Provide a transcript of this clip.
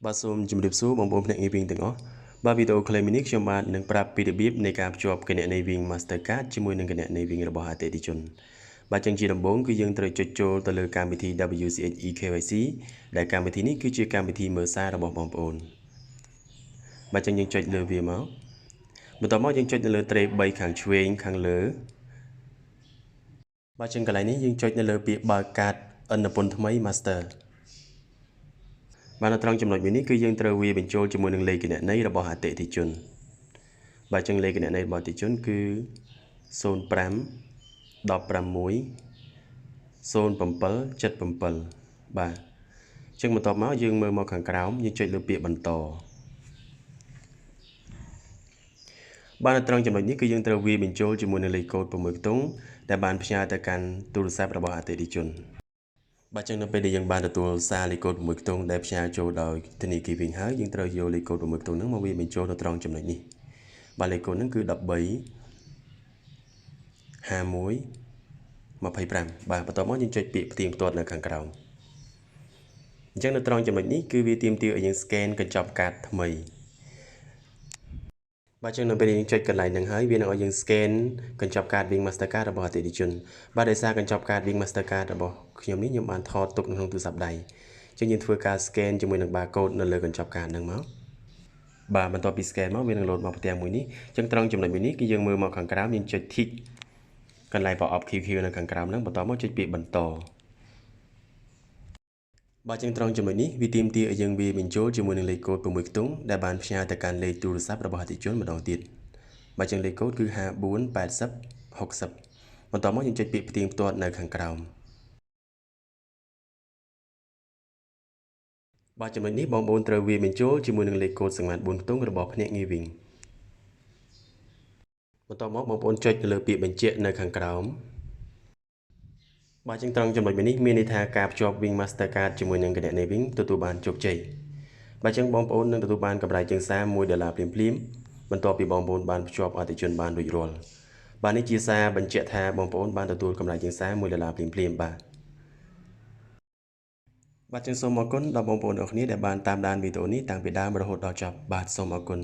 បាទសូមជម្រាបសួរបងប្អូនភ្នាក់ងារវិញទាំងអស់បាទវីដេអូខ្លីមួយនេះខ្ញុំបាទនឹងប្រាប់ពីរបៀបនៃការភ្ជាប់គណនីវិញ Mastercard ជាមួយនឹងគណនីវិញរបស់អតិថិជនបាទចឹងជាដំបូងគឺយើងត្រូវចុចចូលទៅលើកម្មវិធី WCH eKYC ដែលកម្មវិធីនេះគឺជាកម្មវិធីមើលសាររបស់បងប្អូនបាទចឹងយើងចុចលើវាមកបន្ទាប់មកយើងចុចនៅលើត្រេ3ខាងឆ្វេងខាងលើបាទចឹងកន្លែងនេះយើងចុចនៅលើពាក្យបើកកាតឥណពន្ធថ្មី Master បាទនៅត្រង់ចំណុចមួយនេះគឺយើងត្រូវវាបញ្ចូលជាមួយនឹងលេខគណនីរបស់អតិថិជនបាទចឹងលេខគណនីរបស់អតិថិជនគឺ05 16 0777បាទចឹងបន្ទាប់មកយើងមើលមកខាងក្រោមយើងចុចលើពាក្យបន្តបាទនៅត្រង់ចំណុចនេះគឺយើងត្រូវវាបញ្ចូលជាមួយនឹងលេខកូដ6ខ្ទង់ដែលបានផ្ញើទៅកាន់ទូរស័ព្ទរបស់អតិថិជនបាទចឹងនៅពេលដែលយើងបានទទួលសារលេខកូដ6ខ្ទង់ដែលផ្ញើចូលដោយធនាគារវិញហើយយើងត្រូវយកលេខកូដ6ខ្ទង់ហ្នឹងមកវាបញ្ចូលនៅត្រង់ចំណុចនេះបាទលេខកូដហ្នឹងគឺ13 51 25បាទបន្ទាប់មកយើងចុចពាក្យផ្ទៀងផ្ទាត់នៅខាងក្រោមអញ្ចឹងនៅត្រង់ចំណុចនេះគឺវាទាមទារឲ្យយើង scan កញ្ចប់កាតថ្មីបាទចឹងនៅពេលយើងចុចកន្លែងហ្នឹងហើយវានឹងឲ្យយើង scan កញ្ចប់កាត Wing Mastercard របស់អតិថិជនបាទដោយសារកញ្ចប់កាត Wing Mastercard របស់ខ្ញុំនេះខ្ញុំបានថតទុកនៅក្នុងទូរស័ព្ទដៃចឹងយើងធ្វើការ scan ជាមួយនឹង barcode នៅលើកញ្ចប់កាតហ្នឹងមកបាទបន្ទាប់ពី scan មកវានឹង load មកផ្ទាំងមួយនេះចឹងត្រង់ចំណុចមួយនេះគឺយើងមើលមកខាងក្រោមយើងចុច tick កន្លែង pop up QQ នៅខាងក្រោមហ្នឹងបន្ទាប់មកចុចពាក្យបន្តបាទចឹងត្រង់ចំណុចនេះវាទាមទារឲ្យយើងវាបញ្ចូលជាមួយនឹងលេខកូដ6ខ្ទង់ដែលបានផ្ញើទៅកាន់លេខទូរស័ព្ទរបស់អតិថិជនម្ដងទៀតបាទចឹងលេខកូដគឺ54 80 60បន្ទាប់មកយើងចុចពាក្យផ្ទៀងផ្ទាត់នៅខាងក្រោមបាទចំណុចនេះបងប្អូនត្រូវវាបញ្ចូលជាមួយនឹងលេខកូដសង្វាក់4ខ្ទង់របស់ភ្នាក់ងារវិញបន្ទាប់មកបងប្អូនចុចទៅលើពាក្យបញ្ជាក់នៅខាងក្រោមបាទចឹងត្រង់ចំណុចនេះមានន័យថាការភ្ជាប់ Wing Mastercard ជាមួយនឹងគណនីវិញទទួលបានជោគជ័យបាទចឹងបងប្អូននឹងទទួលបានកម្រៃជើងសារ$1ភ្លាមៗបន្ទាប់ពីបងប្អូនបានភ្ជាប់អតិថិជនបានរួចរាល់បាទនេះជាសារបញ្ជាក់ថាបងប្អូនបានទទួលកម្រៃជើងសារ$1ភ្លាមៗបាទចឹងសូមអរគុណដល់បងប្អូនអរគ្នាដែលបានតាមដានវីដេអូនេះតាំងពីដើមរហូតដល់ចប់បាទសូមអរគុណ